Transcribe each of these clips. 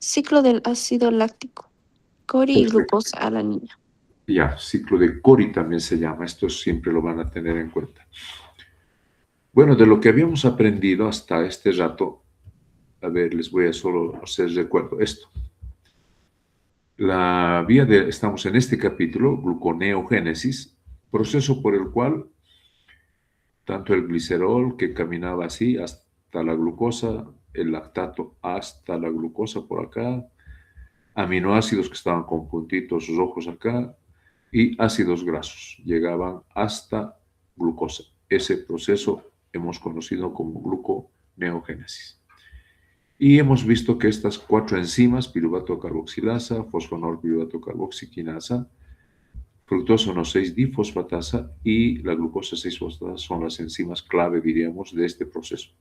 Ciclo del ácido láctico. Cori y Perfecto. glucosa a la niña. Ya, ciclo de Cori también se llama. Esto siempre lo van a tener en cuenta. Bueno, de lo que habíamos aprendido hasta este rato, a ver, les voy a solo hacer recuerdo esto. Estamos en este capítulo, gluconeogénesis, proceso por el cual tanto el glicerol que caminaba así hasta la glucosa, el lactato hasta la glucosa por acá, aminoácidos que estaban con puntitos rojos acá y ácidos grasos llegaban hasta glucosa. Ese proceso hemos conocido como gluconeogénesis. Y hemos visto que estas cuatro enzimas, piruvato carboxilasa, fosfonol piruvato carboxiquinasa, fructosa 1,6-difosfatasa y la glucosa 6-fosfatasa son las enzimas clave, diríamos, de este proceso.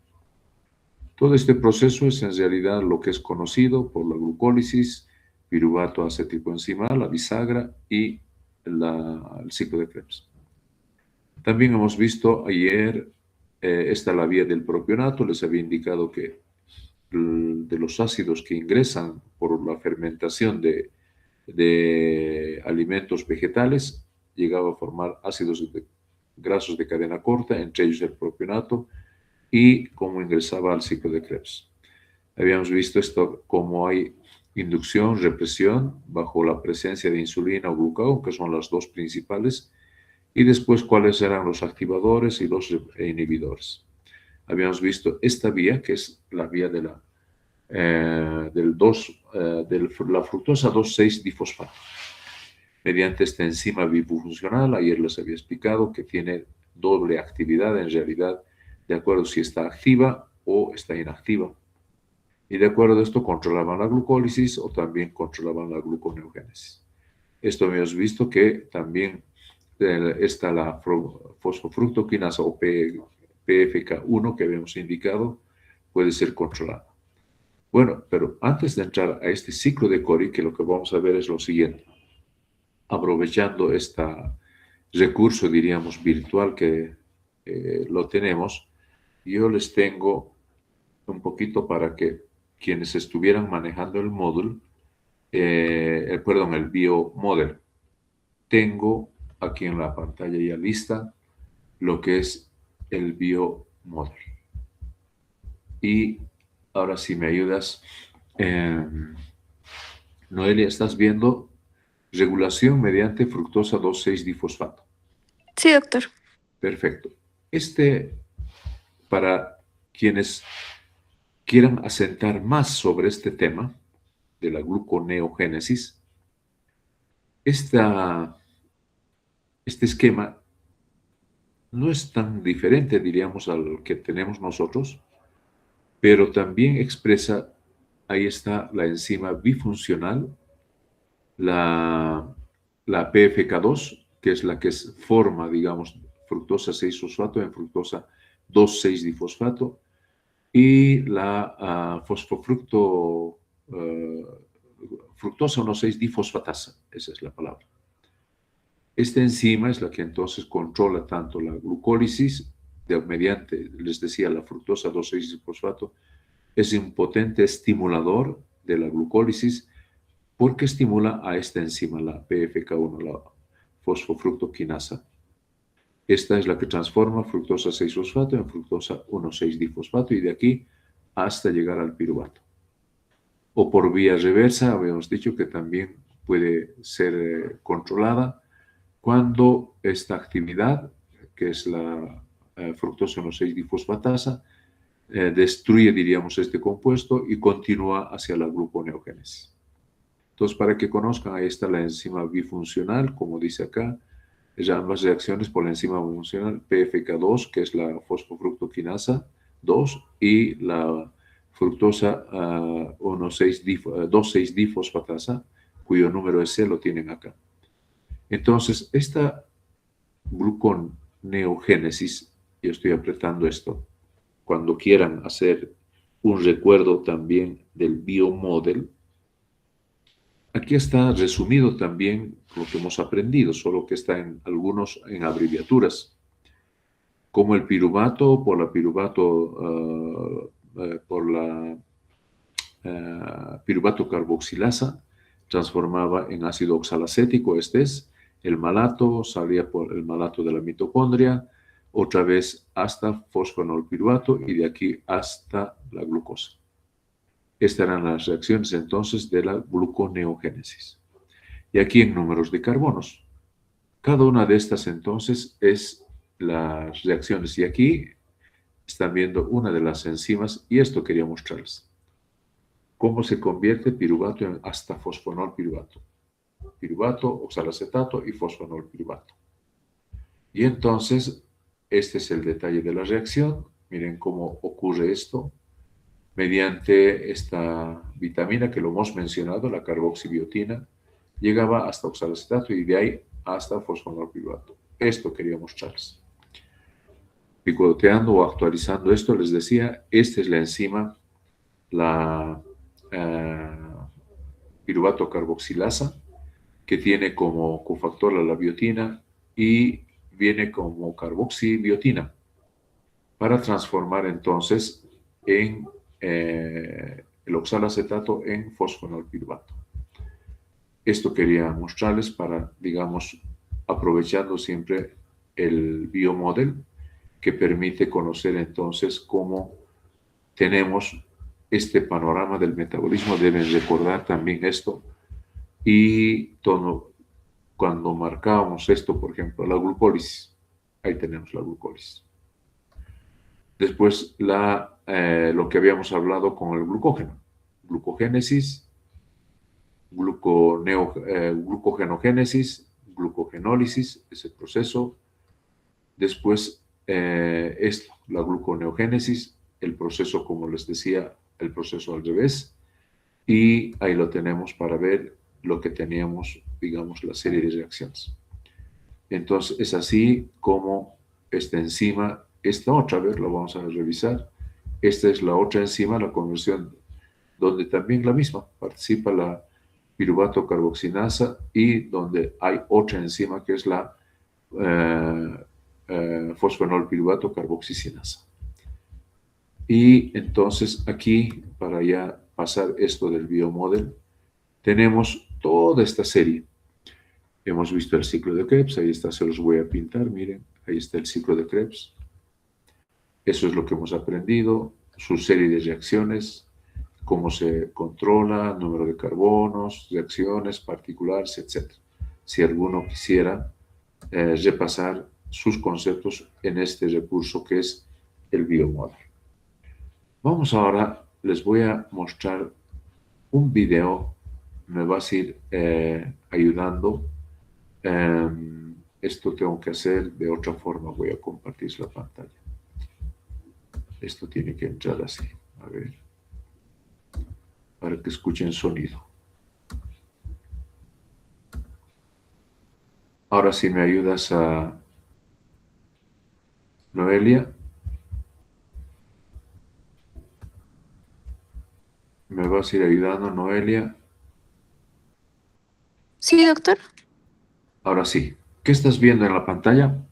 Todo este proceso es en realidad lo que es conocido por la glucólisis, piruvato acetilcoenzima, la bisagra y el ciclo de Krebs. También hemos visto ayer, esta la vía del propionato, les había indicado que de los ácidos que ingresan por la fermentación de alimentos vegetales, llegaba a formar ácidos grasos de cadena corta, entre ellos el propionato, y cómo ingresaba al ciclo de Krebs. Habíamos visto esto, cómo hay inducción, represión, bajo la presencia de insulina o glucagón, que son las dos principales, y después cuáles eran los activadores y los inhibidores. Habíamos visto esta vía, que es la vía de la fructosa 2,6-difosfato. Mediante esta enzima bifuncional, ayer les había explicado que tiene doble actividad en realidad, de acuerdo si está activa o está inactiva. Y de acuerdo a esto controlaban la glucólisis o también controlaban la gluconeogénesis. Esto hemos visto que también está la fosfofructoquinasa o PFK1 que habíamos indicado, puede ser controlada. Bueno, pero antes de entrar a este ciclo de Cori, que lo que vamos a ver es lo siguiente. Aprovechando este recurso, diríamos, virtual que lo tenemos, yo les tengo un poquito para que quienes estuvieran manejando el módulo, el biomodel, tengo aquí en la pantalla ya lista lo que es el biomodel. Y ahora si me ayudas, Noelia, estás viendo regulación mediante fructosa 2,6-difosfato. Sí, doctor. Perfecto. Para quienes quieran asentar más sobre este tema de la gluconeogénesis, este esquema no es tan diferente, diríamos, al que tenemos nosotros, pero también expresa, ahí está la enzima bifuncional, la, la PFK2, que es la que forma, digamos, fructosa 6-fosfato en fructosa 2,6-difosfato, y la fructosa 1,6-difosfatasa, esa es la palabra. Esta enzima es la que entonces controla tanto la glucólisis, mediante, les decía, la fructosa 2,6-difosfato, es un potente estimulador de la glucólisis porque estimula a esta enzima, la PFK1, la fosfofructoquinasa. Esta es la que transforma fructosa 6-fosfato en fructosa 1,6-difosfato y de aquí hasta llegar al piruvato. O por vía reversa, habíamos dicho que también puede ser controlada cuando esta actividad, que es la fructosa 1,6-difosfatasa, destruye, diríamos, este compuesto y continúa hacia la gluconeogénesis. Entonces, para que conozcan, ahí está la enzima bifuncional, como dice acá, ambas reacciones por la enzima bifuncional PFK2, que es la fosfofructoquinasa 2, y la fructosa 2,6-difosfatasa, cuyo número es C, lo tienen acá. Entonces, esta gluconeogénesis, yo estoy apretando esto, cuando quieran hacer un recuerdo también del biomodel, aquí está resumido también lo que hemos aprendido, solo que está en algunos en abreviaturas, como el piruvato por la piruvato carboxilasa, transformaba en ácido oxalacético, este es el malato, salía por el malato de la mitocondria, otra vez hasta fosfonolpiruvato y de aquí hasta la glucosa. Estas eran las reacciones entonces de la gluconeogénesis. Y aquí en números de carbonos. Cada una de estas entonces es las reacciones. Y aquí están viendo una de las enzimas y esto quería mostrarles. Cómo se convierte piruvato en hasta fosfonolpiruvato. Piruvato, oxalacetato y fosfonolpiruvato. Y entonces, este es el detalle de la reacción. Miren cómo ocurre esto mediante esta vitamina que lo hemos mencionado, la carboxibiotina, llegaba hasta oxalacetato y de ahí hasta fosfonolpiruvato. Esto quería mostrarles. Picoteando o actualizando esto, les decía, esta es la enzima, la piruvato carboxilasa, que tiene como cofactor la biotina y viene como carboxibiotina para transformar entonces en el oxalacetato en fosfonolpiruvato. Esto quería mostrarles para, digamos, aprovechando siempre el biomodel que permite conocer entonces cómo tenemos este panorama del metabolismo. Deben recordar también esto. Y cuando marcábamos esto, por ejemplo, la glucólisis, ahí tenemos la glucólisis. Después lo que habíamos hablado con el glucógeno, glucogénesis, glucogenogénesis, glucogenólisis, ese proceso. Después esto, la gluconeogénesis, el proceso, como les decía, el proceso al revés. Y ahí lo tenemos para ver lo que teníamos, digamos, la serie de reacciones. Entonces, es así como esta enzima, esta otra vez la vamos a revisar. Esta es la otra enzima, la conversión, donde también la misma, participa la piruvato carboxinasa y donde hay otra enzima que es la fosfonolpiruvato carboxicinasa. Y entonces aquí, para ya pasar esto del biomodel, tenemos toda esta serie. Hemos visto el ciclo de Krebs, ahí está, se los voy a pintar, miren, ahí está el ciclo de Krebs. Eso es lo que hemos aprendido, su serie de reacciones, cómo se controla, número de carbonos, reacciones particulares, etc. Si alguno quisiera repasar sus conceptos en este recurso que es el biomodel. Vamos ahora, les voy a mostrar un video, me vas a ir ayudando. Esto tengo que hacer de otra forma, voy a compartir la pantalla. Esto tiene que entrar así, a ver, para que escuchen sonido. Ahora sí me ayudas a Noelia. ¿Me vas a ir ayudando, Noelia? Sí, doctor. Ahora sí. ¿Qué estás viendo en la pantalla?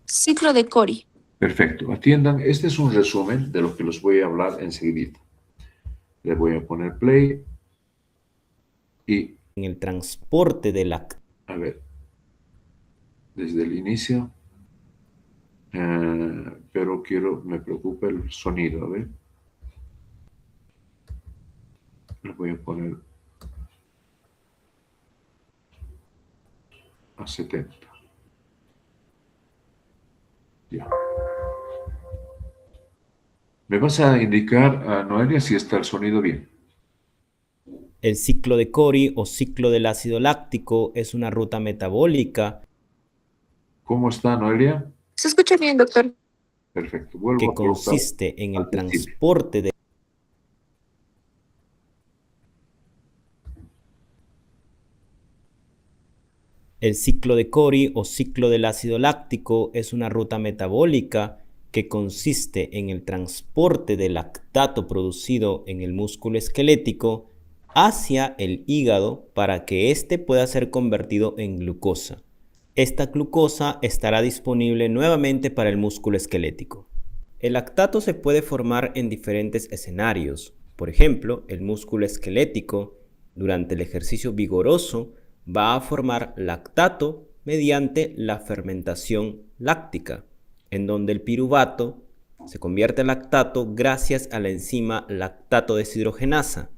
Ciclo de Cori. Perfecto. Atiendan, este es un resumen de lo que les voy a hablar enseguida. Le voy a poner play y... En el transporte de la... A ver, desde el inicio, pero me preocupa el sonido, a ver. Le voy a poner a 70. Ya. ¿Me vas a indicar, Noelia, si está el sonido bien? El ciclo de Cori o ciclo del ácido láctico es una ruta metabólica. ¿Cómo está, Noelia? ¿Se escucha bien, doctor? Perfecto. Vuelvo que a colocar consiste en el al principio. transporte de... El ciclo de Cori o ciclo del ácido láctico es una ruta metabólica que consiste en el transporte del lactato producido en el músculo esquelético hacia el hígado para que éste pueda ser convertido en glucosa. Esta glucosa estará disponible nuevamente para el músculo esquelético. El lactato se puede formar en diferentes escenarios. Por ejemplo, el músculo esquelético durante el ejercicio vigoroso va a formar lactato mediante la fermentación láctica, en donde el piruvato se convierte en lactato gracias a la enzima lactato deshidrogenasa.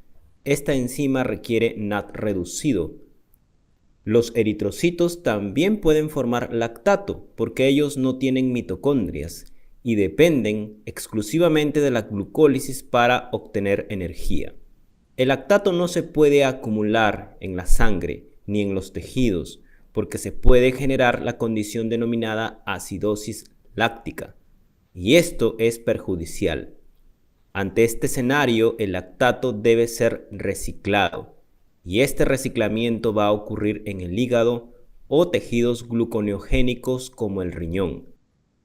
Esta enzima requiere NAD reducido. Los eritrocitos también pueden formar lactato porque ellos no tienen mitocondrias y dependen exclusivamente de la glucólisis para obtener energía. El lactato no se puede acumular en la sangre ni en los tejidos porque se puede generar la condición denominada acidosis láctica y esto es perjudicial. Ante este escenario, el lactato debe ser reciclado y este reciclamiento va a ocurrir en el hígado o tejidos gluconeogénicos como el riñón.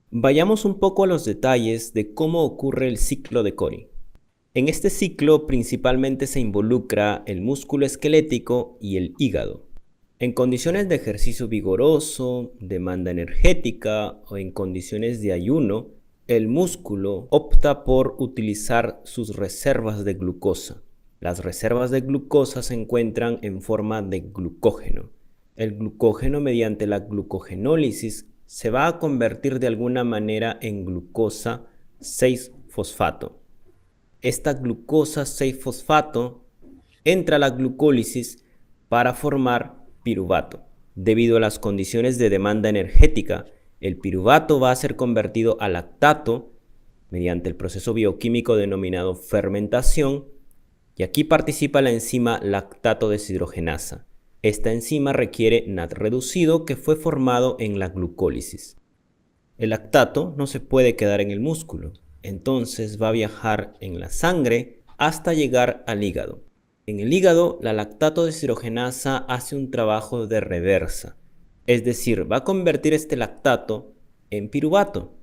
Vayamos un poco a los detalles de cómo ocurre el ciclo de Cori. En este ciclo principalmente se involucra el músculo esquelético y el hígado. En condiciones de ejercicio vigoroso, demanda energética o en condiciones de ayuno, el músculo opta por utilizar sus reservas de glucosa. Las reservas de glucosa se encuentran en forma de glucógeno. El glucógeno mediante la glucogenólisis se va a convertir de alguna manera en glucosa 6-fosfato. Esta glucosa 6-fosfato entra a la glucólisis para formar piruvato. Debido a las condiciones de demanda energética, el piruvato va a ser convertido a lactato mediante el proceso bioquímico denominado fermentación y aquí participa la enzima lactato deshidrogenasa. Esta enzima requiere NAD reducido que fue formado en la glucólisis. El lactato no se puede quedar en el músculo, entonces va a viajar en la sangre hasta llegar al hígado. En el hígado, la lactato deshidrogenasa hace un trabajo de reversa, es decir, va a convertir este lactato en piruvato.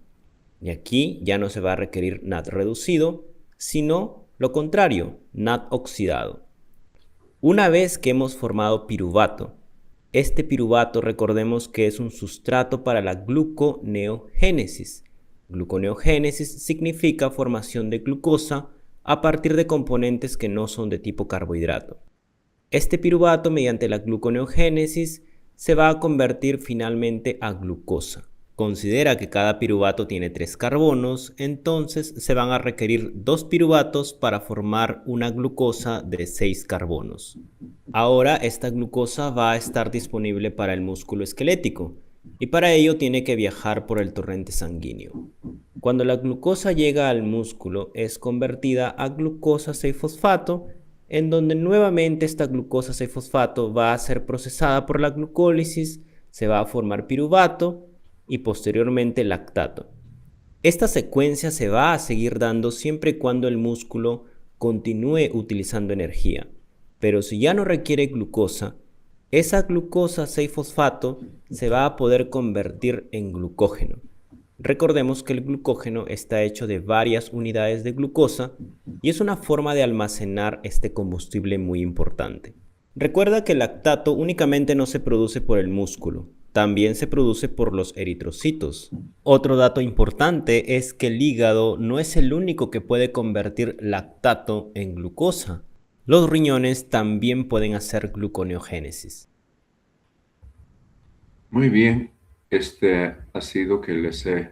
Y aquí ya no se va a requerir NAD reducido, sino lo contrario, NAD oxidado. Una vez que hemos formado piruvato, este piruvato recordemos que es un sustrato para la gluconeogénesis. Gluconeogénesis significa formación de glucosa a partir de componentes que no son de tipo carbohidrato. Este piruvato mediante la gluconeogénesis se va a convertir finalmente a glucosa. Considera que cada piruvato tiene 3 carbonos, entonces se van a requerir 2 piruvatos para formar una glucosa de 6 carbonos. Ahora esta glucosa va a estar disponible para el músculo esquelético y para ello tiene que viajar por el torrente sanguíneo. Cuando la glucosa llega al músculo es convertida a glucosa 6-fosfato, en donde nuevamente esta glucosa 6-fosfato va a ser procesada por la glucólisis, se va a formar piruvato y posteriormente lactato. Esta secuencia se va a seguir dando siempre y cuando el músculo continúe utilizando energía, pero si ya no requiere glucosa, esa glucosa 6-fosfato se va a poder convertir en glucógeno. Recordemos que el glucógeno está hecho de varias unidades de glucosa y es una forma de almacenar este combustible muy importante. Recuerda que el lactato únicamente no se produce por el músculo, también se produce por los eritrocitos. Otro dato importante es que el hígado no es el único que puede convertir lactato en glucosa. Los riñones también pueden hacer gluconeogénesis. Muy bien, este ha sido que les he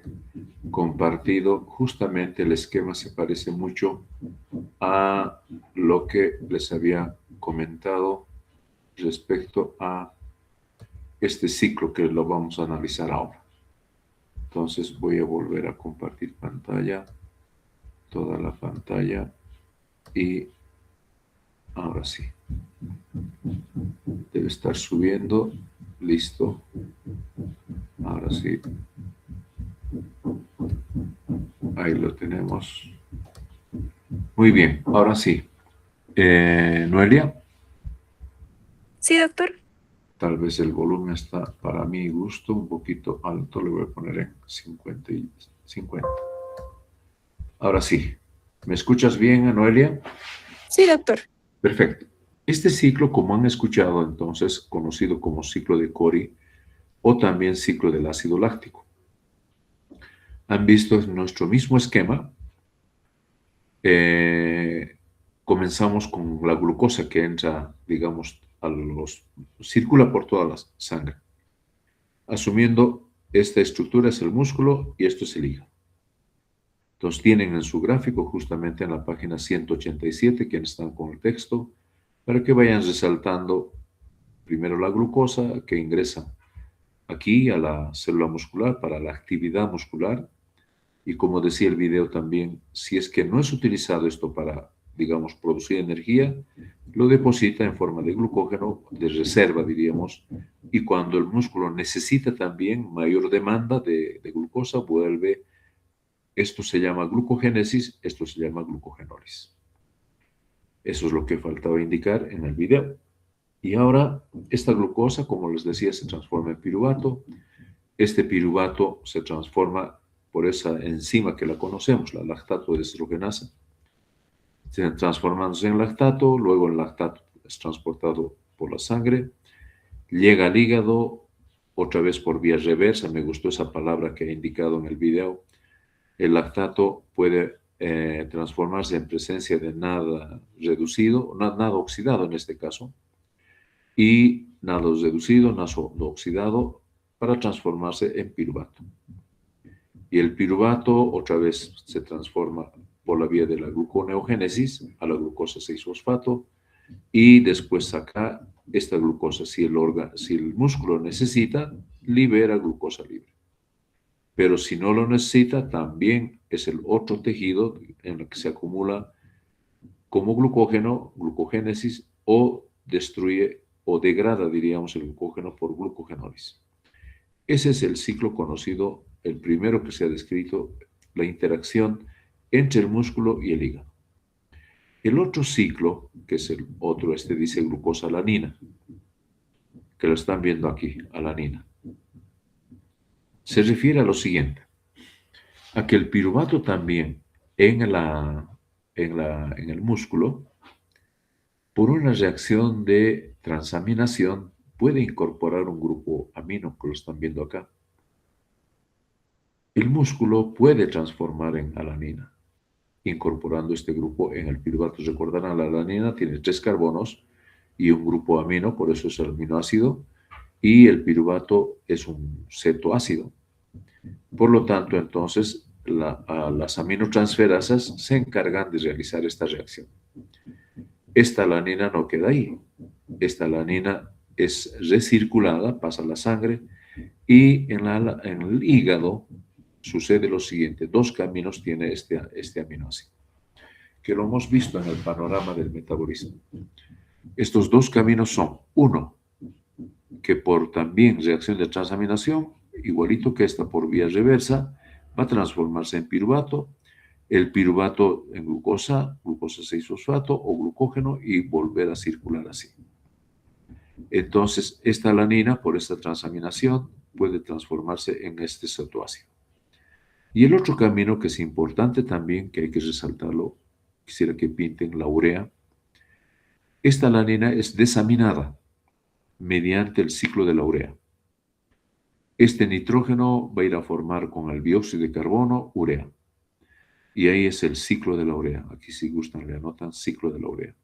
compartido. Justamente el esquema se parece mucho a lo que les había comentado respecto a este ciclo que lo vamos a analizar ahora. Entonces voy a volver a compartir pantalla, toda la pantalla y ahora sí. Debe estar subiendo. Listo. Ahora sí. Ahí lo tenemos. Muy bien, ahora sí. Noelia. Sí, doctor. Tal vez el volumen está para mi gusto un poquito alto. Le voy a poner en 50 y 50. Ahora sí. ¿Me escuchas bien, Noelia? Sí, doctor. Perfecto. Este ciclo, como han escuchado entonces, conocido como ciclo de Cori o también ciclo del ácido láctico. Han visto nuestro mismo esquema. comenzamos con la glucosa que entra, digamos, circula por toda la sangre. Asumiendo esta estructura es el músculo y esto es el hígado. Entonces tienen en su gráfico justamente en la página 187, quienes están con el texto, para que vayan resaltando primero la glucosa que ingresa aquí a la célula muscular para la actividad muscular. Y como decía el video también, si es que no es utilizado esto para, digamos, producir energía, lo deposita en forma de glucógeno, de reserva, diríamos, y cuando el músculo necesita también mayor demanda de glucosa, vuelve, esto se llama glucogénesis, esto se llama glucogenólisis. Eso es lo que faltaba indicar en el video. Y ahora, esta glucosa, como les decía, se transforma en piruvato. Este piruvato se transforma por esa enzima que la conocemos, la lactato deshidrogenasa. Se transformándose en lactato, luego el lactato es transportado por la sangre, llega al hígado, otra vez por vía reversa, me gustó esa palabra que he indicado en el video. El lactato puede transformarse en presencia de nada reducido, nada oxidado en este caso, y nada reducido, nada oxidado, para transformarse en piruvato. Y el piruvato otra vez se transforma por la vía de la gluconeogénesis a la glucosa 6-fosfato y después saca esta glucosa. Si el músculo necesita, libera glucosa libre. Pero si no lo necesita, también es el otro tejido en el que se acumula como glucógeno, glucogénesis, o destruye o degrada, diríamos, el glucógeno por glucogenólisis. Ese es el ciclo conocido, el primero que se ha descrito, la interacción entre el músculo y el hígado. El otro ciclo, que es el otro, dice glucosa-alanina, que lo están viendo aquí, alanina. Se refiere a lo siguiente, a que el piruvato también en el músculo, por una reacción de transaminación, puede incorporar un grupo amino, que lo están viendo acá. El músculo puede transformar en alanina, incorporando este grupo en el piruvato. Recordarán, la alanina tiene 3 carbonos y un grupo amino, por eso es el aminoácido, y el piruvato es un cetoácido. Por lo tanto, entonces, las aminotransferasas se encargan de realizar esta reacción. Esta alanina no queda ahí. Esta alanina es recirculada, pasa a la sangre, y en el hígado sucede lo siguiente. 2 caminos tiene este aminoácido, que lo hemos visto en el panorama del metabolismo. Estos 2 caminos son, uno, que por también reacción de transaminación, igualito que esta por vía reversa, va a transformarse en piruvato, el piruvato en glucosa 6-fosfato o glucógeno y volver a circular así. Entonces, esta alanina, por esta transaminación, puede transformarse en este cetoácido. Y el otro camino que es importante también, que hay que resaltarlo, quisiera que pinten la urea. Esta alanina es desaminada mediante el ciclo de la urea. Este nitrógeno va a ir a formar con el dióxido de carbono urea. Y ahí es el ciclo de la urea. Aquí si gustan le anotan ciclo de la urea.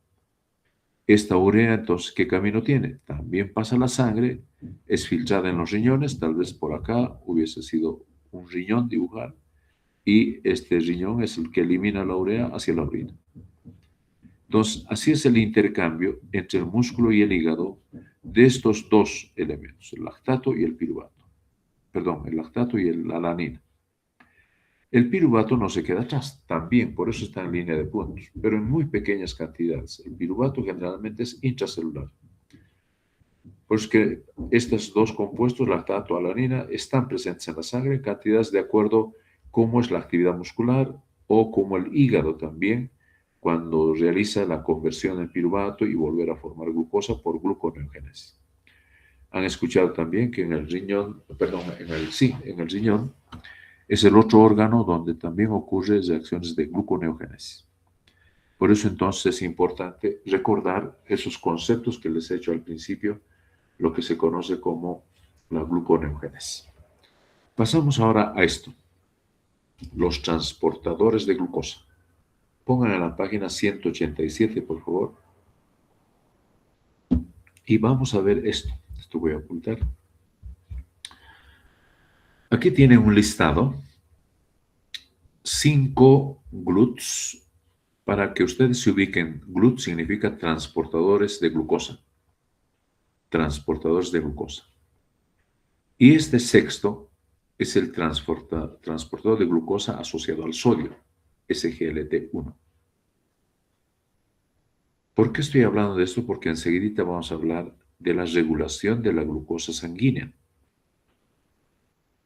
Esta urea, entonces, ¿qué camino tiene? También pasa la sangre, es filtrada en los riñones, tal vez por acá hubiese sido un riñón dibujar, y este riñón es el que elimina la urea hacia la orina. Entonces, así es el intercambio entre el músculo y el hígado de estos 2 elementos, el lactato y el piruvato. Perdón, el lactato y la alanina. El piruvato no se queda atrás, también, por eso está en línea de puntos, pero en muy pequeñas cantidades. El piruvato generalmente es intracelular. Por eso que estos 2 compuestos, lactato y alanina, están presentes en la sangre en cantidades de acuerdo cómo es la actividad muscular o como el hígado también, cuando realiza la conversión en piruvato y volver a formar glucosa por gluconeogénesis. Han escuchado también que en el riñón, en el riñón es el otro órgano donde también ocurren reacciones de gluconeogénesis. Por eso entonces es importante recordar esos conceptos que les he hecho al principio, lo que se conoce como la gluconeogénesis. Pasamos ahora a esto, los transportadores de glucosa. Pongan en la página 187, por favor. Y vamos a ver esto. Esto voy a ocultar. Aquí tienen un listado. 5 GLUTs para que ustedes se ubiquen. GLUT significa transportadores de glucosa. Transportadores de glucosa. Y este sexto es el transportador de glucosa asociado al sodio, SGLT1. ¿Por qué estoy hablando de esto? Porque enseguida vamos a hablar de la regulación de la glucosa sanguínea.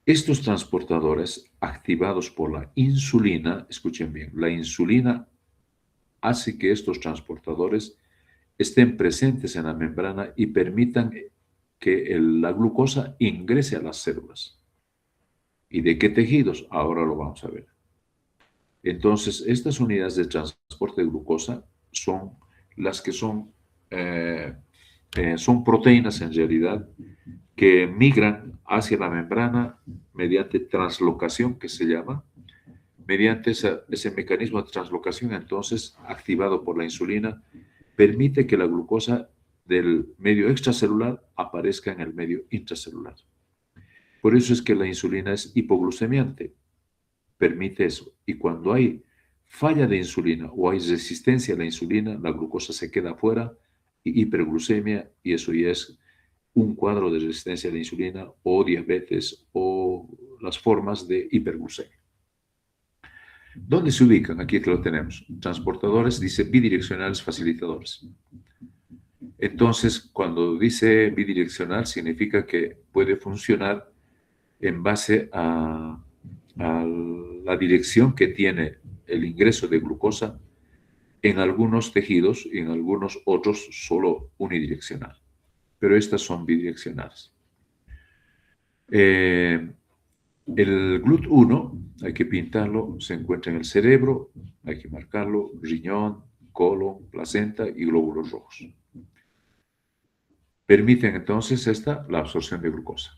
Estos transportadores activados por la insulina, escuchen bien, la insulina hace que estos transportadores estén presentes en la membrana y permitan que la glucosa ingrese a las células. ¿Y de qué tejidos? Ahora lo vamos a ver. Entonces, estas unidades de transporte de glucosa son las que son proteínas en realidad que migran hacia la membrana mediante translocación, que se llama. Mediante ese mecanismo de translocación, entonces, activado por la insulina, permite que la glucosa del medio extracelular aparezca en el medio intracelular. Por eso es que la insulina es hipoglucemiante. Permite eso. Y cuando hay falla de insulina o hay resistencia a la insulina, la glucosa se queda afuera y hiperglucemia, y eso ya es un cuadro de resistencia a la insulina o diabetes o las formas de hiperglucemia. ¿Dónde se ubican? Aquí lo tenemos. Transportadores, dice bidireccionales facilitadores. Entonces, cuando dice bidireccional, significa que puede funcionar en base a la dirección que tiene el ingreso de glucosa en algunos tejidos y en algunos otros solo unidireccional. Pero estas son bidireccionales. El GLUT1, hay que pintarlo, se encuentra en el cerebro, hay que marcarlo, riñón, colon, placenta y glóbulos rojos. Permiten entonces la absorción de glucosa.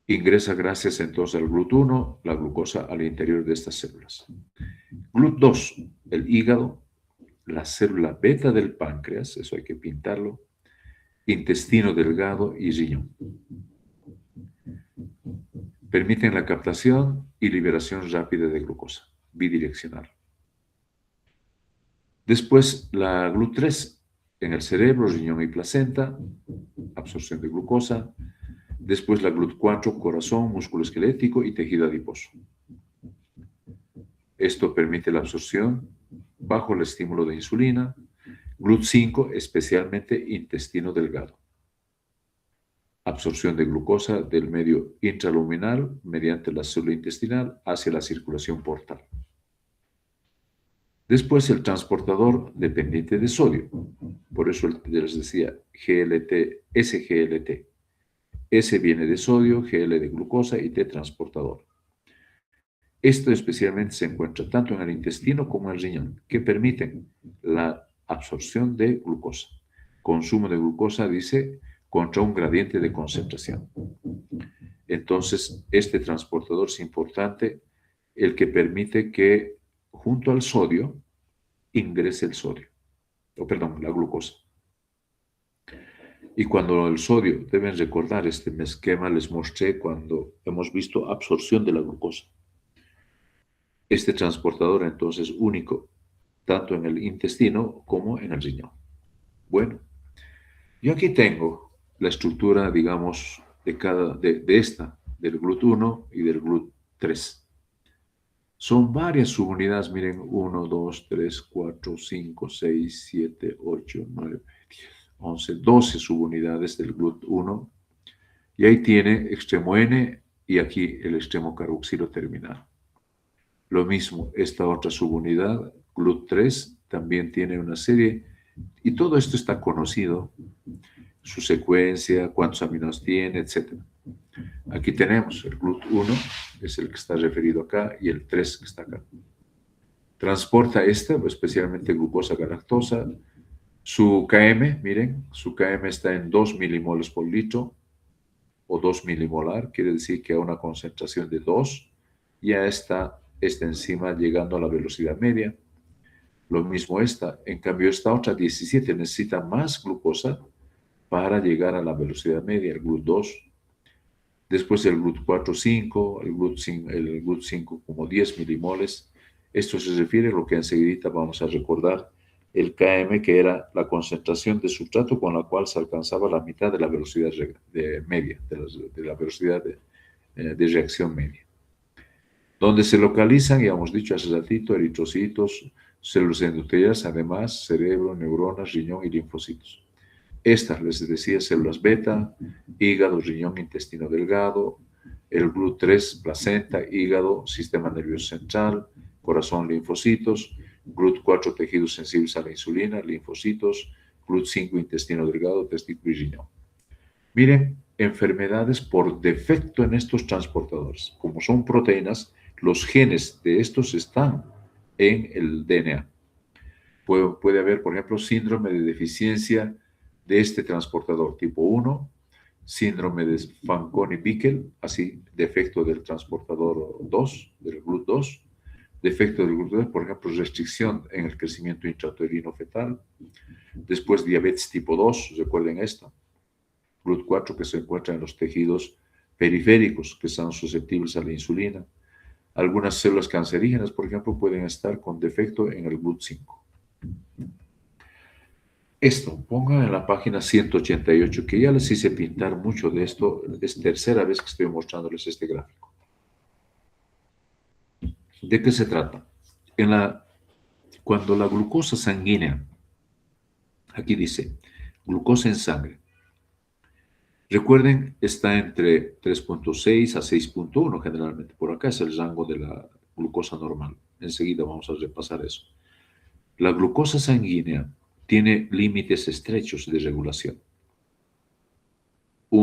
Ingresa gracias entonces al GLUT1 la glucosa al interior de estas células. GLUT2, el hígado, la célula beta del páncreas, eso hay que pintarlo, intestino delgado y riñón. Permiten la captación y liberación rápida de glucosa, bidireccional. Después la GLUT3 en el cerebro, riñón y placenta, absorción de glucosa. Después la GLUT4, corazón, músculo esquelético y tejido adiposo. Esto permite la absorción bajo el estímulo de insulina. GLUT5, especialmente intestino delgado. Absorción de glucosa del medio intraluminal mediante la célula intestinal hacia la circulación portal. Después el transportador dependiente de sodio. Por eso les decía GLT, SGLT. S viene de sodio, GL de glucosa y T transportador. Esto especialmente se encuentra tanto en el intestino como en el riñón, que permiten la absorción de glucosa. Consumo de glucosa, dice, contra un gradiente de concentración. Entonces, este transportador es importante, el que permite que junto al sodio ingrese el sodio, la glucosa. Y cuando el sodio, deben recordar este esquema, les mostré cuando hemos visto absorción de la glucosa. Este transportador entonces único, tanto en el intestino como en el riñón. Bueno, yo aquí tengo la estructura, digamos, del GLUT1 y del GLUT3. Son varias subunidades, miren, 1, 2, 3, 4, 5, 6, 7, 8, 9, 10, 11, 12 subunidades del GLUT1. Y ahí tiene extremo N y aquí el extremo carboxilo terminal. Lo mismo, esta otra subunidad, GLUT3, también tiene una serie, y todo esto está conocido, su secuencia, cuántos aminos tiene, etc. Aquí tenemos el GLUT1, es el que está referido acá, y el 3 que está acá. Transporta especialmente glucosa galactosa. Su Km, miren, su Km está en 2 milimoles por litro, o 2 milimolar, quiere decir que a una concentración de 2 ya está esta enzima llegando a la velocidad media. Lo mismo esta. En cambio, esta otra 17 necesita más glucosa para llegar a la velocidad media, el GLUT2. Después el GLUT4, 5, el GLUT5 como 10 milimoles. Esto se refiere a lo que enseguida vamos a recordar, el Km, que era la concentración de sustrato con la cual se alcanzaba la mitad de la velocidad media, de la velocidad de reacción media. Donde se localizan, ya hemos dicho hace ratito, eritrocitos, células endoteliales, además cerebro, neuronas, riñón y linfocitos. Estas, les decía, células beta, hígado, riñón, intestino delgado, el GLUT3, placenta, hígado, sistema nervioso central, corazón, linfocitos, GLUT4, tejidos sensibles a la insulina, linfocitos, GLUT5, intestino delgado, testículo y riñón. Miren, enfermedades por defecto en estos transportadores. Como son proteínas, los genes de estos están en el DNA. Puede haber, por ejemplo, síndrome de deficiencia de este transportador tipo 1, síndrome de Fanconi-Bickel, así, defecto del transportador 2, del GLUT2, defecto del GLUT2, por ejemplo, restricción en el crecimiento intrauterino fetal, después diabetes tipo 2, recuerden esto, GLUT4 que se encuentra en los tejidos periféricos que son susceptibles a la insulina, algunas células cancerígenas, por ejemplo, pueden estar con defecto en el GLUT5. Esto, pongan en la página 188, que ya les hice pintar mucho de esto, es tercera vez que estoy mostrándoles este gráfico. ¿De qué se trata? Cuando la glucosa sanguínea, aquí dice, glucosa en sangre, recuerden, está entre 3.6 a 6.1 generalmente, por acá es el rango de la glucosa normal, enseguida vamos a repasar eso. La glucosa sanguínea tiene límites estrechos de regulación.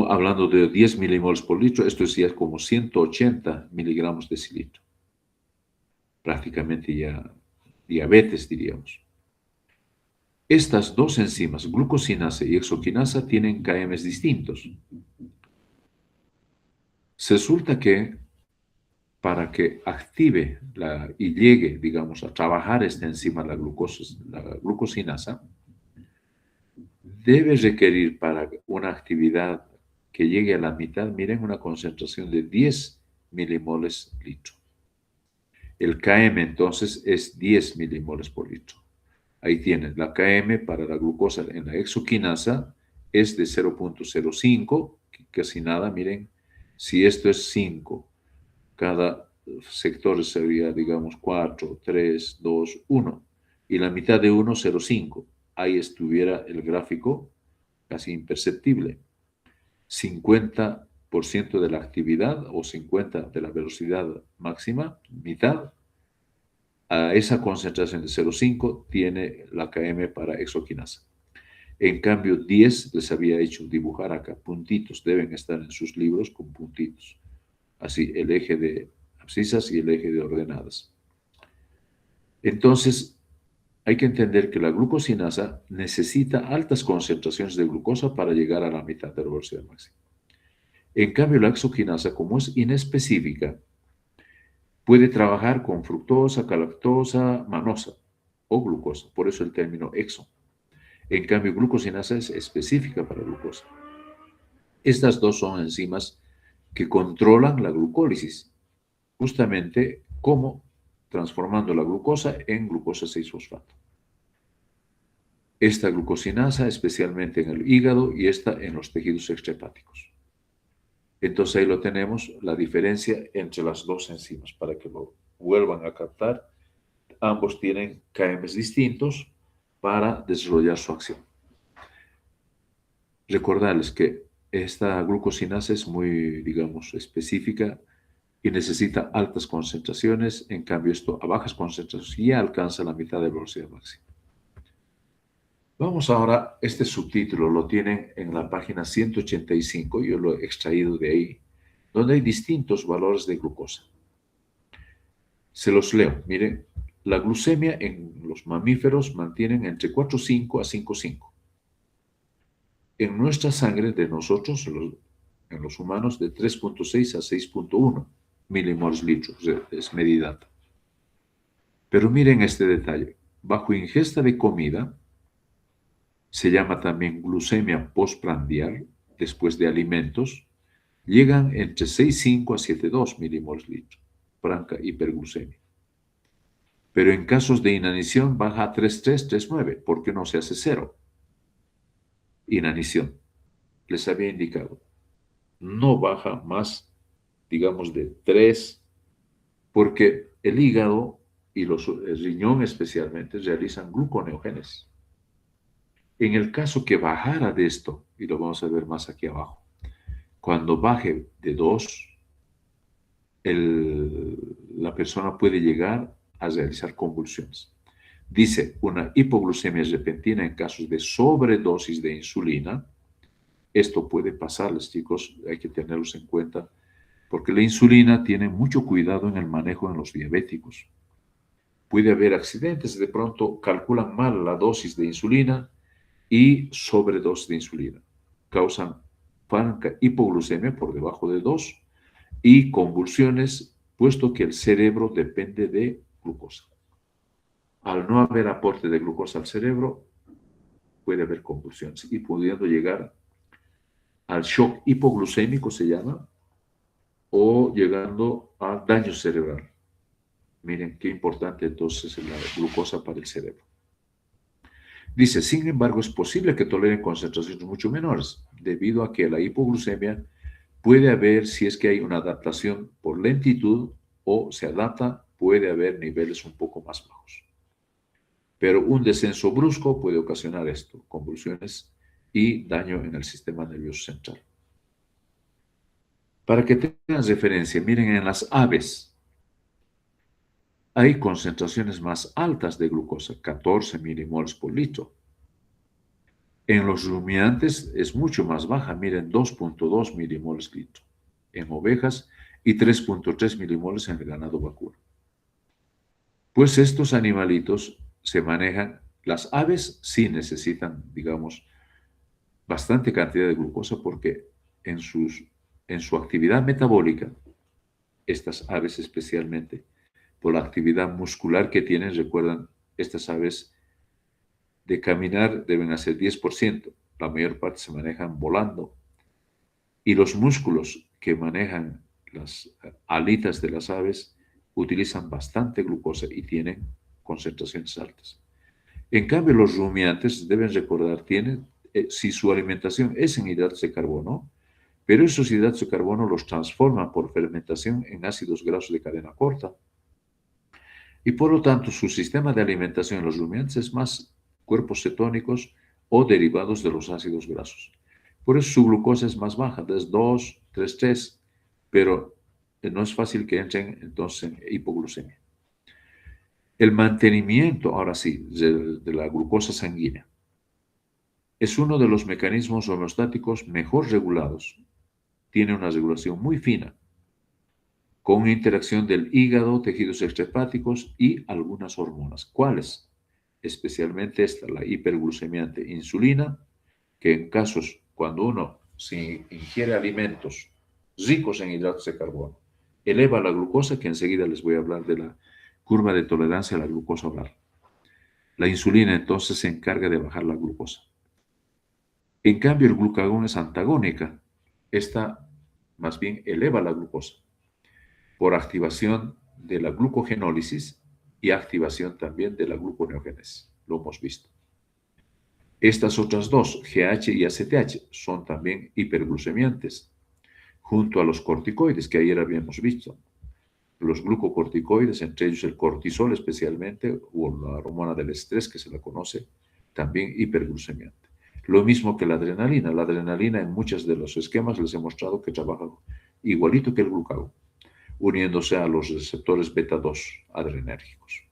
Hablando de 10 milimoles por litro, esto es ya como 180 miligramos de cilitro. Prácticamente ya diabetes, diríamos. Estas dos enzimas, glucosinasa y hexoquinasa, tienen KMs distintos. Resulta que para que active y llegue, digamos, a trabajar esta enzima, la glucosinasa, debe requerir para una actividad que llegue a la mitad, miren, una concentración de 10 milimoles litro. El Km entonces es 10 milimoles por litro. Ahí tienen, la Km para la glucosa en la hexoquinasa es de 0.05, casi nada, miren, si esto es 5, cada sector sería, digamos, 4, 3, 2, 1, y la mitad de 1, 0.5. Ahí estuviera el gráfico casi imperceptible. 50% de la actividad o 50% de la velocidad máxima, mitad, a esa concentración de 0.5 tiene la Km para hexoquinasa. En cambio, 10 les había hecho dibujar acá, puntitos, deben estar en sus libros con puntitos. Así, el eje de abscisas y el eje de ordenadas. Entonces, hay que entender que la glucosinasa necesita altas concentraciones de glucosa para llegar a la mitad de la velocidad máxima. En cambio, la hexoquinasa, como es inespecífica, puede trabajar con fructosa, galactosa, manosa o glucosa, por eso el término exo. En cambio, glucosinasa es específica para glucosa. Estas dos son enzimas que controlan la glucólisis, justamente como transformando la glucosa en glucosa 6-fosfato. Esta glucosinasa especialmente en el hígado y esta en los tejidos extrahepáticos. Entonces ahí lo tenemos, la diferencia entre las dos enzimas, para que lo vuelvan a captar. Ambos tienen KMs distintos para desarrollar su acción. Recordarles que esta glucosinasa es muy, digamos, específica y necesita altas concentraciones. En cambio, esto a bajas concentraciones ya alcanza la mitad de velocidad máxima. Vamos ahora, este subtítulo lo tienen en la página 185, yo lo he extraído de ahí, donde hay distintos valores de glucosa. Se los leo. Miren, la glucemia en los mamíferos mantienen entre 4,5 a 5,5. En nuestra sangre de nosotros, en los humanos, de 3.6 a 6.1 milimoles litros es medida. Pero miren este detalle. Bajo ingesta de comida, se llama también glucemia postprandial, después de alimentos, llegan entre 6,5 a 7,2 milimoles litro, franca hiperglucemia. Pero en casos de inanición baja a 3,3, 3,9. ¿Por qué no se hace 0? Inanición. Les había indicado. No baja más, digamos, de 3, porque el hígado y el riñón especialmente realizan gluconeogénesis. En el caso que bajara de esto, y lo vamos a ver más aquí abajo, cuando baje de 2, la persona puede llegar a realizar convulsiones. Dice, una hipoglucemia repentina en casos de sobredosis de insulina. Esto puede pasarles, chicos, hay que tenerlos en cuenta, porque la insulina tiene mucho cuidado en el manejo en los diabéticos. Puede haber accidentes, de pronto calculan mal la dosis de insulina y sobredosis de insulina. Causan franca hipoglucemia por debajo de 2 y convulsiones, puesto que el cerebro depende de glucosa. Al no haber aporte de glucosa al cerebro, puede haber convulsiones y pudiendo llegar al shock hipoglucémico, se llama, o llegando a daño cerebral. Miren qué importante entonces es la glucosa para el cerebro. Dice, sin embargo, es posible que toleren concentraciones mucho menores, debido a que la hipoglucemia puede haber, si es que hay una adaptación por lentitud o se adapta, puede haber niveles un poco más bajos. Pero un descenso brusco puede ocasionar esto, convulsiones y daño en el sistema nervioso central. Para que tengan referencia, miren en las aves, hay concentraciones más altas de glucosa, 14 milimoles por litro. En los rumiantes es mucho más baja, miren, 2,2 milimoles litro en ovejas y 3,3 milimoles en el ganado vacuno. Pues estos animalitos se manejan, las aves sí necesitan, digamos, bastante cantidad de glucosa porque en su actividad metabólica, estas aves especialmente, por la actividad muscular que tienen, recuerdan, estas aves de caminar deben hacer 10%, la mayor parte se manejan volando, y los músculos que manejan las alitas de las aves utilizan bastante glucosa y tienen concentraciones altas. En cambio, los rumiantes, deben recordar, tienen, si su alimentación es en hidratos de carbono, pero esos hidratos de carbono los transforman por fermentación en ácidos grasos de cadena corta. Y por lo tanto, su sistema de alimentación en los rumiantes es más cuerpos cetónicos o derivados de los ácidos grasos. Por eso su glucosa es más baja, es 2, 3, 3, pero no es fácil que entren entonces en hipoglucemia. El mantenimiento, ahora sí, de la glucosa sanguínea es uno de los mecanismos homeostáticos mejor regulados. Tiene una regulación muy fina, con interacción del hígado, tejidos extrahepáticos y algunas hormonas. ¿Cuáles? Especialmente esta, la hiperglucemiante insulina, que en casos cuando uno se ingiere alimentos ricos en hidratos de carbono, eleva la glucosa, que enseguida les voy a hablar de la curva de tolerancia a la glucosa oral. La insulina entonces se encarga de bajar la glucosa. En cambio, el glucagón es antagónica. Esta más bien eleva la glucosa por activación de la glucogenólisis y activación también de la gluconeogénesis. Lo hemos visto. Estas otras dos, GH y ACTH, son también hiperglucemiantes, junto a los corticoides que ayer habíamos visto. Los glucocorticoides, entre ellos el cortisol especialmente, o la hormona del estrés que se la conoce, también hiperglucemiante. Lo mismo que la adrenalina. La adrenalina en muchos de los esquemas les he mostrado que trabaja igualito que el glucagón, uniéndose a los receptores beta-2 adrenérgicos.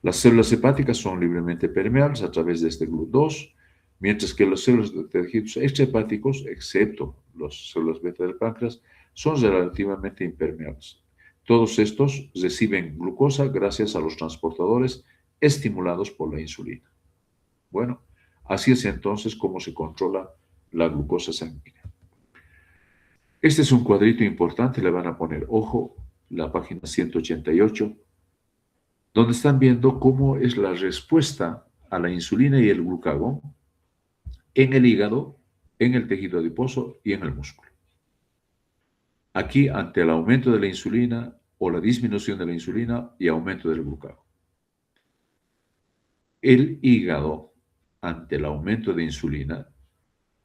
Las células hepáticas son libremente permeables a través de este GLUT2, mientras que las células de tejidos extrahepáticos, excepto las células beta del páncreas, son relativamente impermeables. Todos estos reciben glucosa gracias a los transportadores estimulados por la insulina. Bueno, así es entonces como se controla la glucosa sanguínea. Este es un cuadrito importante, le van a poner, ojo, la página 188, donde están viendo cómo es la respuesta a la insulina y el glucagón en el hígado, en el tejido adiposo y en el músculo. Aquí, ante el aumento de la insulina o la disminución de la insulina y aumento del glucagón. El hígado, ante el aumento de insulina,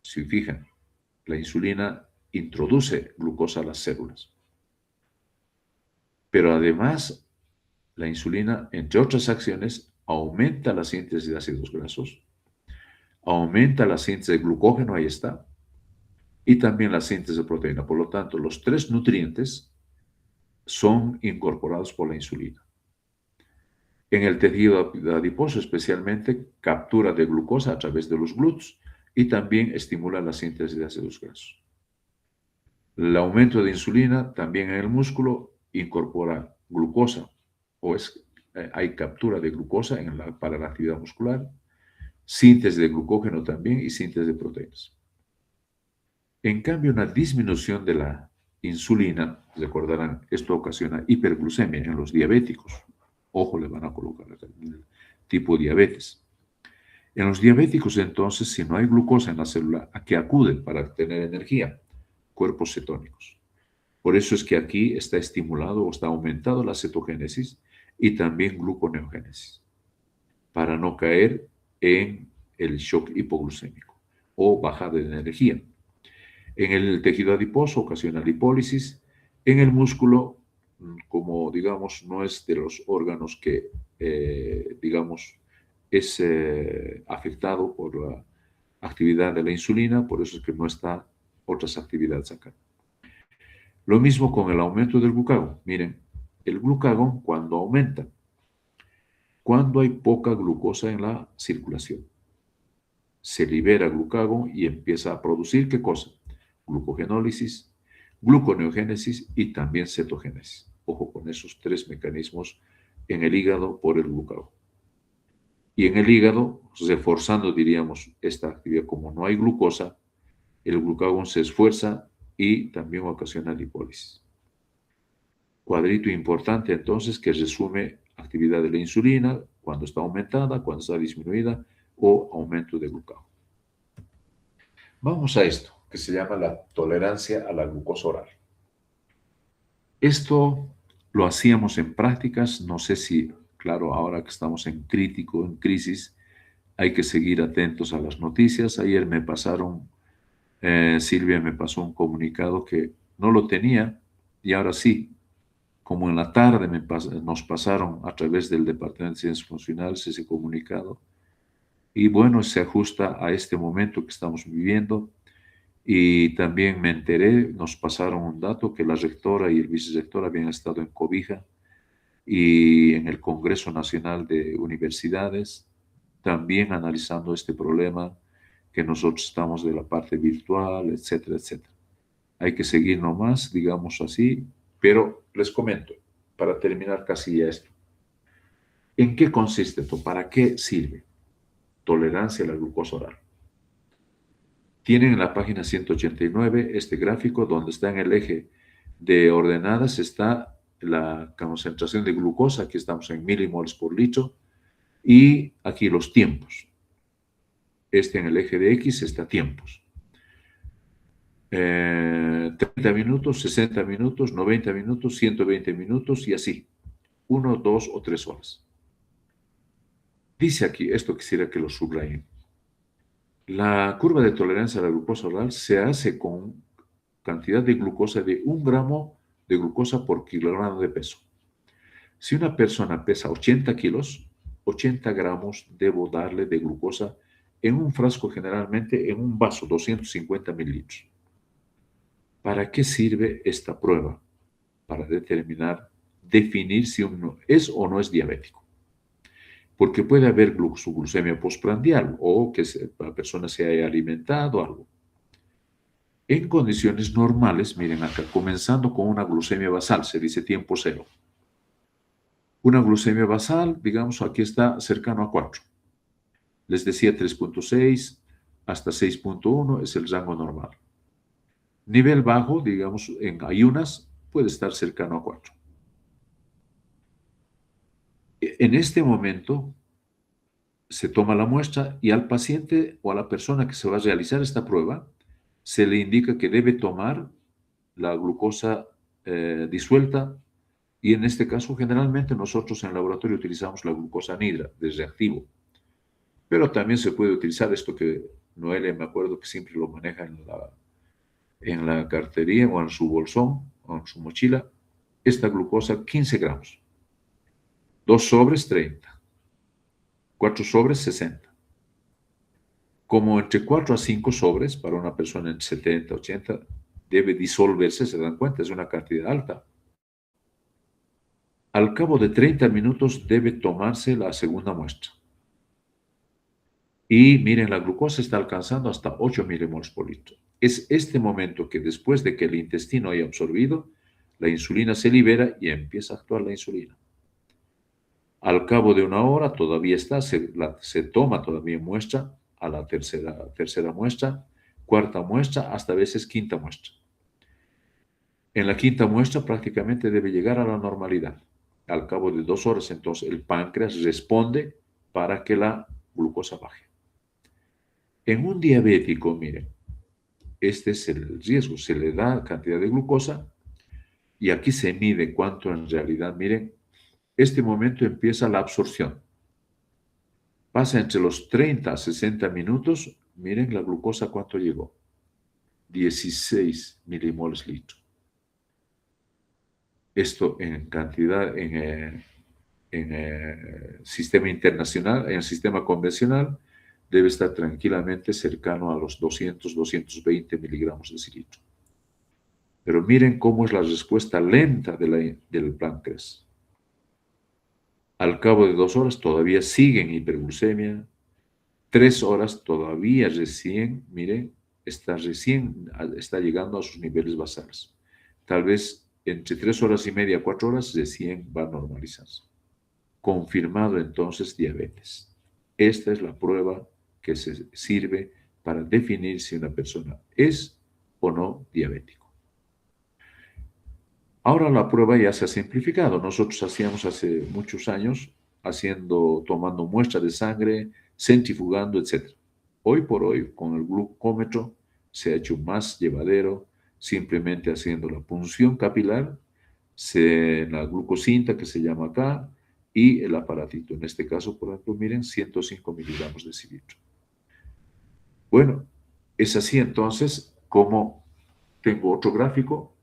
si fijan, la insulina introduce glucosa a las células. Pero además, la insulina, entre otras acciones, aumenta la síntesis de ácidos grasos, aumenta la síntesis de glucógeno, ahí está, y también la síntesis de proteína. Por lo tanto, los tres nutrientes son incorporados por la insulina. En el tejido adiposo, especialmente, captura de glucosa a través de los GLUTs y también estimula la síntesis de ácidos grasos. El aumento de insulina también en el músculo incorpora glucosa, hay captura de glucosa para la actividad muscular, síntesis de glucógeno también y síntesis de proteínas. En cambio, una disminución de la insulina, recordarán, esto ocasiona hiperglucemia en los diabéticos. Ojo, le van a colocar el tipo de diabetes. En los diabéticos, entonces, si no hay glucosa en la célula, ¿a qué acuden para tener energía? Cuerpos cetónicos. Por eso es que aquí está estimulado o está aumentado la cetogénesis y también gluconeogénesis, para no caer en el shock hipoglucémico o bajada de energía. En el tejido adiposo ocasiona lipólisis. En el músculo, como digamos, no es de los órganos que, digamos, es afectado por la actividad de la insulina, por eso es que no está otras actividades acá. Lo mismo con el aumento del glucagón. Miren, el glucagón cuando aumenta, cuando hay poca glucosa en la circulación, se libera glucagón y empieza a producir, ¿qué cosa? Glucogenólisis, gluconeogénesis y también cetogénesis. Ojo con esos tres mecanismos en el hígado por el glucagón. Y en el hígado, reforzando, diríamos, esta actividad, como no hay glucosa, el glucagón se esfuerza y también ocasiona lipólisis. Cuadrito importante, entonces, que resume actividad de la insulina, cuando está aumentada, cuando está disminuida, o aumento de glucagón. Vamos a esto, que se llama la tolerancia a la glucosa oral. Esto lo hacíamos en prácticas, no sé si, claro, ahora que estamos en crítico, en crisis, hay que seguir atentos a las noticias. Ayer me pasaron, Silvia me pasó un comunicado que no lo tenía y ahora sí, como en la tarde nos pasaron a través del Departamento de Ciencias Funcionales ese comunicado. Y bueno, se ajusta a este momento que estamos viviendo. Y también me enteré, nos pasaron un dato, que la rectora y el vicerrector habían estado en Cobija y en el Congreso Nacional de Universidades, también analizando este problema, que nosotros estamos de la parte virtual, etcétera, etcétera. Hay que seguir nomás, digamos así, pero les comento, para terminar casi ya esto. ¿En qué consiste esto? ¿Para qué sirve? Tolerancia a la glucosa oral. Tienen en la página 189 este gráfico donde está en el eje de ordenadas, está la concentración de glucosa, aquí estamos en milimoles por litro, y aquí los tiempos. En el eje de X está tiempos. 30 minutos, 60 minutos, 90 minutos, 120 minutos y así. 1, 2 o 3 horas. Dice aquí, esto quisiera que lo subrayen. La curva de tolerancia a la glucosa oral se hace con cantidad de glucosa de 1 gramo de glucosa por kilogramo de peso. Si una persona pesa 80 kilos, 80 gramos debo darle de glucosa en un frasco, generalmente en un vaso, 250 mililitros. ¿Para qué sirve esta prueba? Para definir si uno es o no es diabético. Porque puede haber glucemia postprandial o que la persona se haya alimentado algo. En condiciones normales, miren acá, comenzando con una glucemia basal, se dice tiempo cero. Una glucemia basal, digamos, aquí está cercano a 4. Les decía 3.6 hasta 6.1 es el rango normal. Nivel bajo, digamos, en ayunas, puede estar cercano a 4. En este momento se toma la muestra y al paciente o a la persona que se va a realizar esta prueba se le indica que debe tomar la glucosa disuelta, y en este caso generalmente nosotros en el laboratorio utilizamos la glucosa nidra de reactivo, pero también se puede utilizar esto que Noelia me acuerdo que siempre lo maneja en la cartería o en su bolsón o en su mochila, esta glucosa 15 gramos, 2 sobres 30, 4 sobres 60. Como entre 4 a 5 sobres para una persona en 70, 80 debe disolverse, se dan cuenta, es una cantidad alta. Al cabo de 30 minutos debe tomarse la segunda muestra. Y miren, la glucosa está alcanzando hasta 8 milimoles por litro. Es este momento que después de que el intestino haya absorbido, la insulina se libera y empieza a actuar la insulina. Al cabo de una hora todavía está, se toma todavía muestra a la tercera muestra, cuarta muestra, hasta a veces quinta muestra. En la quinta muestra prácticamente debe llegar a la normalidad. Al cabo de 2 horas, entonces, el páncreas responde para que la glucosa baje. En un diabético, miren, este es el riesgo, se le da cantidad de glucosa y aquí se mide cuánto en realidad, miren, este momento empieza la absorción. Pasa entre los 30 a 60 minutos, miren la glucosa cuánto llegó, 16 milimoles litro. Esto en cantidad, en sistema internacional, en el sistema convencional, debe estar tranquilamente cercano a los 200, 220 miligramos de cilitro. Pero miren cómo es la respuesta lenta del páncreas. Al cabo de 2 horas todavía sigue en hiperglucemia. 3 horas todavía recién, miren, está llegando a sus niveles basales. Tal vez entre 3 horas y media, 4 horas, recién va a normalizarse. Confirmado entonces diabetes. Esta es la prueba que se sirve para definir si una persona es o no diabético. Ahora la prueba ya se ha simplificado. Nosotros hacíamos hace muchos años, tomando muestras de sangre, centrifugando, etc. Hoy por hoy, con el glucómetro, se ha hecho más llevadero, simplemente haciendo la punción capilar, la glucosinta que se llama acá, y el aparatito. En este caso, por ejemplo, miren, 105 miligramos de cilitro. Bueno, es así entonces como tengo otro gráfico.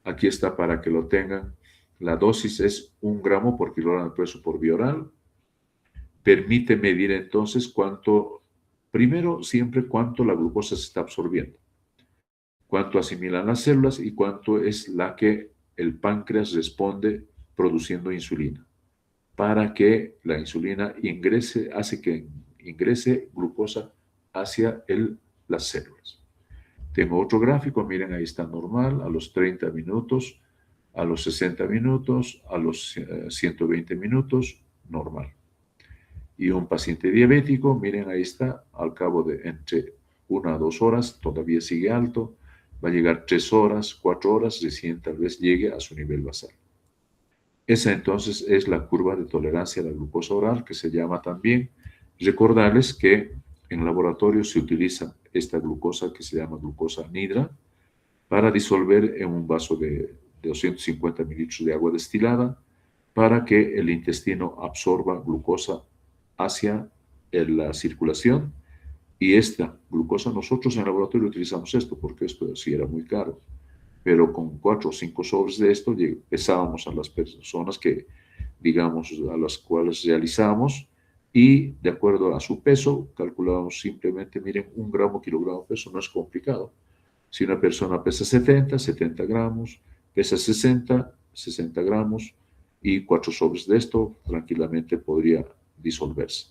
Aquí está para que lo tengan. La dosis es 1 gramo por kilogramo de peso por vía oral. Permite medir entonces primero siempre cuánto la glucosa se está absorbiendo, cuánto asimilan las células y cuánto es la que el páncreas responde produciendo insulina, para que la insulina hace que ingrese glucosa hacia las células. Tengo otro gráfico, miren, ahí está normal, a los 30 minutos, a los 60 minutos, a los 120 minutos, normal. Y un paciente diabético, miren, ahí está, al cabo de entre 1 a 2 horas, todavía sigue alto, va a llegar 3 horas, 4 horas, recién tal vez llegue a su nivel basal. Esa entonces es la curva de tolerancia a la glucosa oral, que se llama también. Recordarles que en laboratorio se utiliza esta glucosa que se llama glucosa nidra para disolver en un vaso de 250 mililitros de agua destilada para que el intestino absorba glucosa hacia la circulación. Y esta glucosa, nosotros en el laboratorio utilizamos esto porque esto sí era muy caro, pero con 4 o 5 sobres de esto pesábamos a las personas que, digamos, a las cuales realizamos, y de acuerdo a su peso calculábamos simplemente, miren, 1 gramo kilogramo de peso, no es complicado. Si una persona pesa 70 gramos, pesa 60 gramos, y 4 sobres de esto tranquilamente podría disolverse.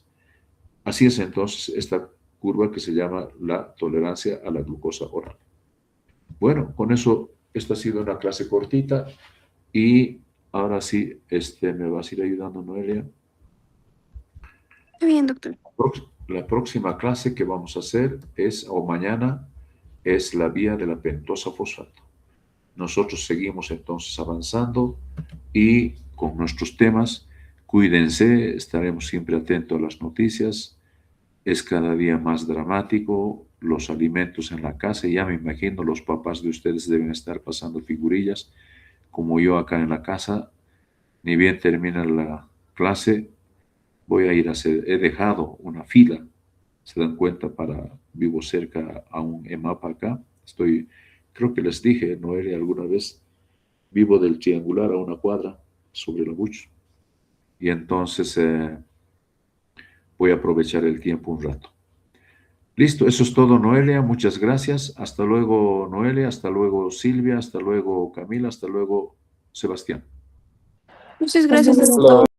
Así es entonces esta curva que se llama la tolerancia a la glucosa oral. Bueno, con eso, esta ha sido una clase cortita y ahora sí, me vas a ir ayudando, Noelia. Está bien, doctor. La próxima clase que vamos a hacer mañana, es la vía de la pentosa fosfato. Nosotros seguimos entonces avanzando y con nuestros temas Cuídense, estaremos siempre atentos a las noticias. Es cada día más dramático los alimentos en la casa. Ya me imagino los papás de ustedes deben estar pasando figurillas, como yo acá en la casa. Ni bien termina la clase, voy a ir a hacer, he dejado una fila, se dan cuenta, vivo cerca a un EMAPA acá. Creo que les dije, Noelia, alguna vez, vivo del Triangular a una cuadra sobre la Buch. Y entonces voy a aprovechar el tiempo un rato. Listo, eso es todo, Noelia. Muchas gracias. Hasta luego, Noelia. Hasta luego, Silvia. Hasta luego, Camila. Hasta luego, Sebastián. Muchas gracias a todos.